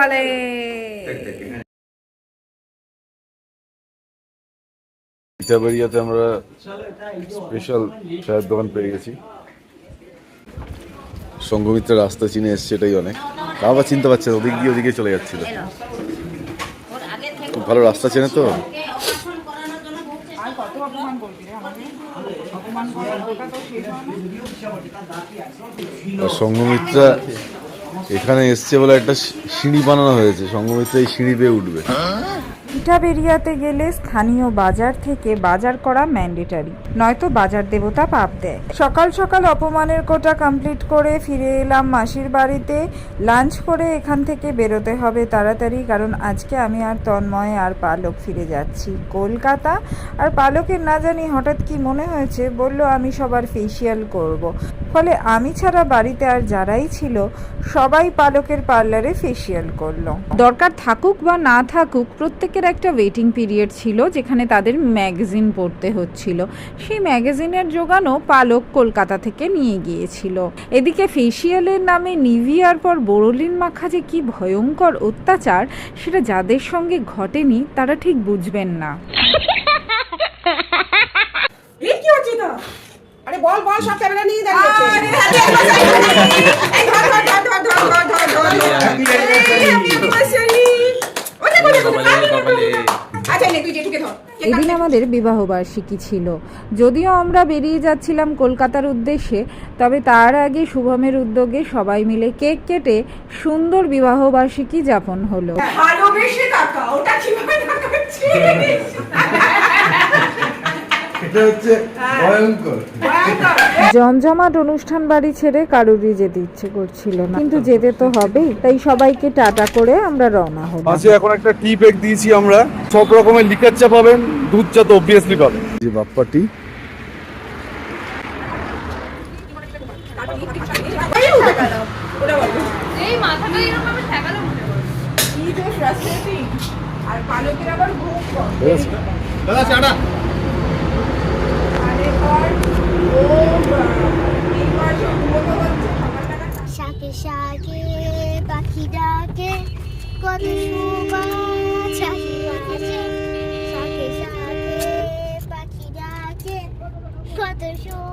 वाले। ইটাবাড়িয়াতে আমরা স্পেশাল চায়ের দোকান পেয়ে গেছি। সঙ্গমিত্রের রাস্তা চিনে এসছে, এটাই অনেক। আবার চিনতে পারছে না, ওদিক দিয়ে ওদিকে চলে যাচ্ছিল। খুব ভালো রাস্তা চেনে তো। সঙ্গমিত্রা এখানে এসছে বলে একটা সিঁড়ি বানানো হয়েছে, সঙ্গমিত্রা এই সিঁড়ি বেয়ে উঠবে। ইটাবেরিয়াতে গেলে স্থানীয় বাজার থেকে বাজার করা ম্যান্ডেটারি, নয়তো বাজার দেবতা পাপ দেয়। সকাল সকাল অপমানের কোটা কমপ্লিট করে ফিরে এলাম মাসির বাড়িতে। লাঞ্চ করে এখান থেকে বেরোতে হবে তাড়াতাড়ি, কারণ আজকে আমি আর তন্ময় আর পালক ফিরে যাচ্ছি কলকাতা। আর পালকের না জানি হঠাৎ কি মনে হয়েছে, বলল আমি সবার ফেসিয়াল করব। ফলে আমি ছাড়া বাড়িতে আর যারাই ছিল সবাই পালকের পার্লারে ফেসিয়াল করলো। দরকার থাকুক বা না থাকুক, প্রত্যেকের একটা ওয়েটিং পিরিয়ড ছিল যেখানে তাদের ম্যাগাজিন পড়তে হচ্ছিল। সেই ম্যাগাজিনের জোগানও পালক কলকাতা থেকে নিয়ে গিয়েছিল। এদিকে ফেসিয়ালের নামে নিভিয়ার পর বোরোলিন মাখা যে কি ভয়ঙ্কর অত্যাচার, সেটা যাদের সঙ্গে ঘটেনি তারা ঠিক বুঝবেন না। আরে বল বল, সব ক্যামেরা নিয়ে দাঁড়িয়েছে। এদিন আমাদের বিবাহ বার্ষিকী ছিল। যদিও আমরা বেরিয়ে যাচ্ছিলাম কলকাতার উদ্দেশ্যে, তবে তার আগে শুভমের উদ্যোগে সবাই মিলে কেক কেটে সুন্দর বিবাহ বার্ষিকী যাপন হলো। জমজমাট অনুষ্ঠান বাড়ি ছেড়ে কারুরই যেতে ইচ্ছে করছিল না, কিন্তু যেতে তো হবেই। তাই সবাইকে টাটা করে আমরা রওনা হলাম। আচ্ছা, এখন একটা টি প্যাক দিয়েছি আমরা। সব রকমের লিকার চা পাবেন, দুধ চা তো অবভিয়াসলি পাবেন। যে বাপ্পা টি শাকে শাকে পাখি ডাকে, কত সুবাস আসে। শাকে শাকে পাখি ডাকে, কত সুবাস।